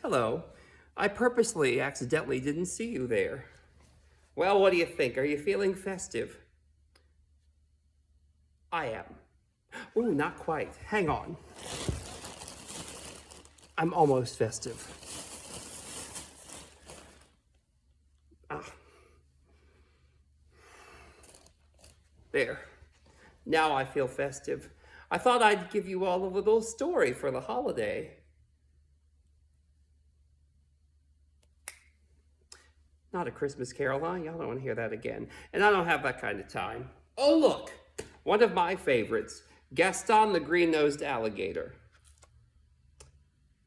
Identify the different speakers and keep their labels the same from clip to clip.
Speaker 1: Hello. I purposely, accidentally didn't see you there. Well, what do you think? Are you feeling festive? I am. Ooh, not quite. Hang on. I'm almost festive. Ah. There. Now I feel festive. I thought I'd give you all a little story for the holiday. Not a Christmas carol, huh? Y'all don't want to hear that again. And I don't have that kind of time. Oh, look! One of my favorites, Gaston the Green-Nosed Alligator.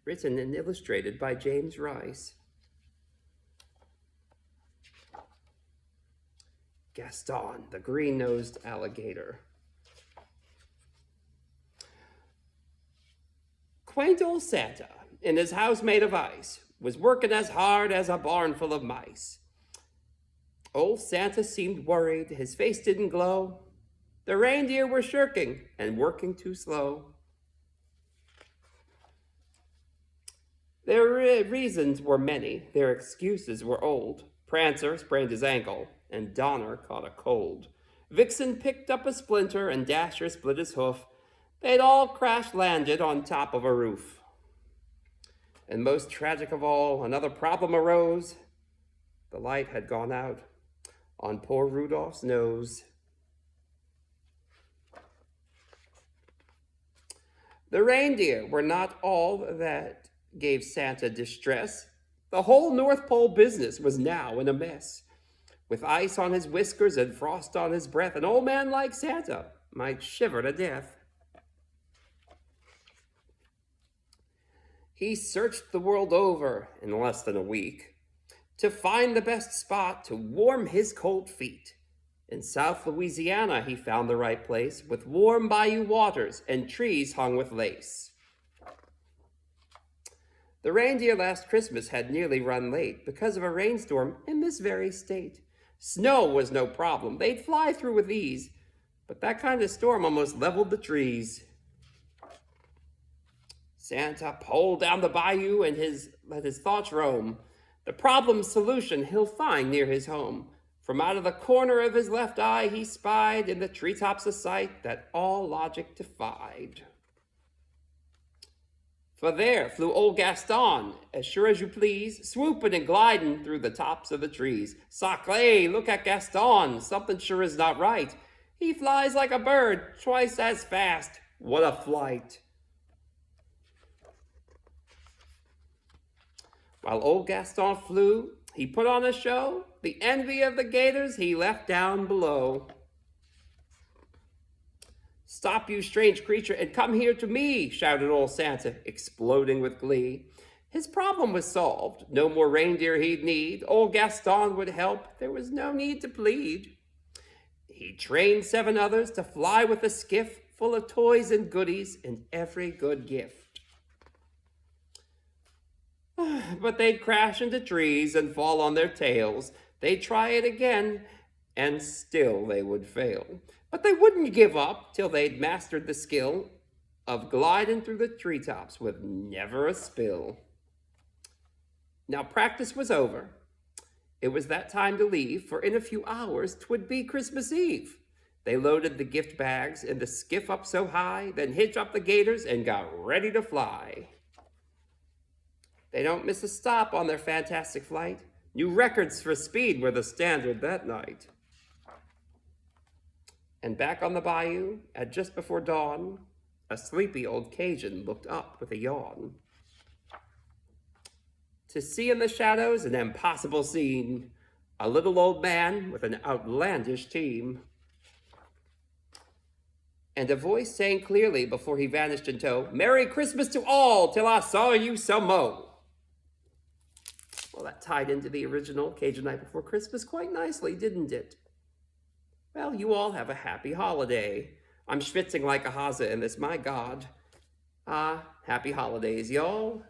Speaker 1: Written and illustrated by James Rice. Gaston the Green-Nosed Alligator. Quaint old Santa, in his house made of ice, was working as hard as a barn full of mice. Old Santa seemed worried, his face didn't glow. The reindeer were shirking and working too slow. Their reasons were many, their excuses were old. Prancer sprained his ankle, and Donner caught a cold. Vixen picked up a splinter, and Dasher split his hoof. They'd all crash-landed on top of a roof. And most tragic of all, another problem arose. The light had gone out on poor Rudolph's nose. The reindeer were not all that gave Santa distress. The whole North Pole business was now in a mess. With ice on his whiskers and frost on his breath, an old man like Santa might shiver to death. He searched the world over in less than a week to find the best spot to warm his cold feet. In South Louisiana, he found the right place with warm bayou waters and trees hung with lace. The reindeer last Christmas had nearly run late because of a rainstorm in this very state. Snow was no problem. They'd fly through with ease, but that kind of storm almost leveled the trees. Santa poled down the bayou and let his thoughts roam. The problem's solution he'll find near his home. From out of the corner of his left eye, he spied in the treetops a sight that all logic defied. For there flew old Gaston, as sure as you please, swooping and gliding through the tops of the trees. Sacré, look at Gaston, something sure is not right. He flies like a bird, twice as fast. What a flight! While old Gaston flew, he put on a show. The envy of the gators he left down below. Stop, you strange creature, and come here to me, shouted old Santa, exploding with glee. His problem was solved. No more reindeer he'd need. Old Gaston would help. There was no need to plead. He trained 7 others to fly with a skiff full of toys and goodies and every good gift. But they'd crash into trees and fall on their tails. They'd try it again, and still they would fail. But they wouldn't give up till they'd mastered the skill of gliding through the treetops with never a spill. Now practice was over. It was that time to leave, for in a few hours 'twould be Christmas Eve. They loaded the gift bags in the skiff up so high, then hitched up the gators and got ready to fly. They don't miss a stop on their fantastic flight. New records for speed were the standard that night. And back on the bayou, at just before dawn, a sleepy old Cajun looked up with a yawn. To see in the shadows an impossible scene, a little old man with an outlandish team. And a voice saying clearly before he vanished in tow, "Merry Christmas to all, till I saw you some mo'." Well, that tied into the original Cajun Night Before Christmas quite nicely, didn't it? Well, you all have a happy holiday. I'm schwitzing like a haza in this, my God. Happy holidays, y'all.